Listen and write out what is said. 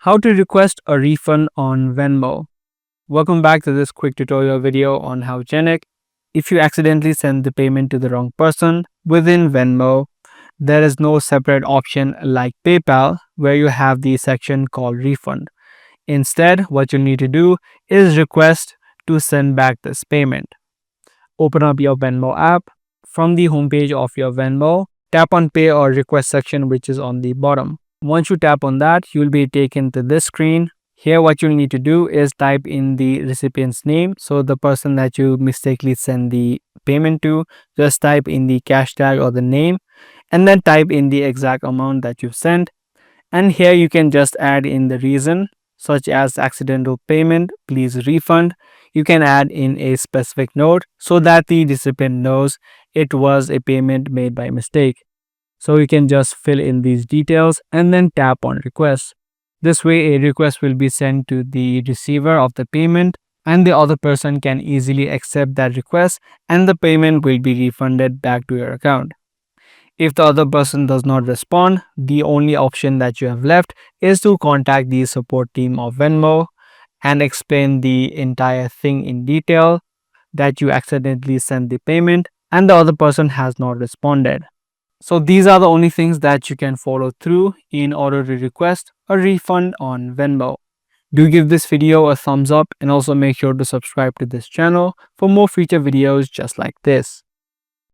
How to request a refund on Venmo. Welcome back to this quick tutorial video on how Genic. If you accidentally send the payment to the wrong person within Venmo, there is no separate option like PayPal where you have the section called refund. Instead, what you need to do is request to send back this payment. Open up your Venmo app. From the homepage of your Venmo, tap on Pay or Request section, which is on the bottom. Once you tap on that, you'll be taken to this screen. Here, what you'll need to do is type in the recipient's name. So the person that you mistakenly send the payment to, just type in the cash tag or the name, and then type in the exact amount that you've sent. And here you can just add in the reason, such as accidental payment, please refund. You can add in a specific note so that the recipient knows it was a payment made by mistake. So you can just fill in these details and then tap on request. This way a request will be sent to the receiver of the payment and the other person can easily accept that request and the payment will be refunded back to your account. If the other person does not respond, the only option that you have left is to contact the support team of Venmo and explain the entire thing in detail, that you accidentally sent the payment and the other person has not responded. So these are the only things that you can follow through in order to request a refund on Venmo. Do give this video a thumbs up and also make sure to subscribe to this channel for more future videos just like this.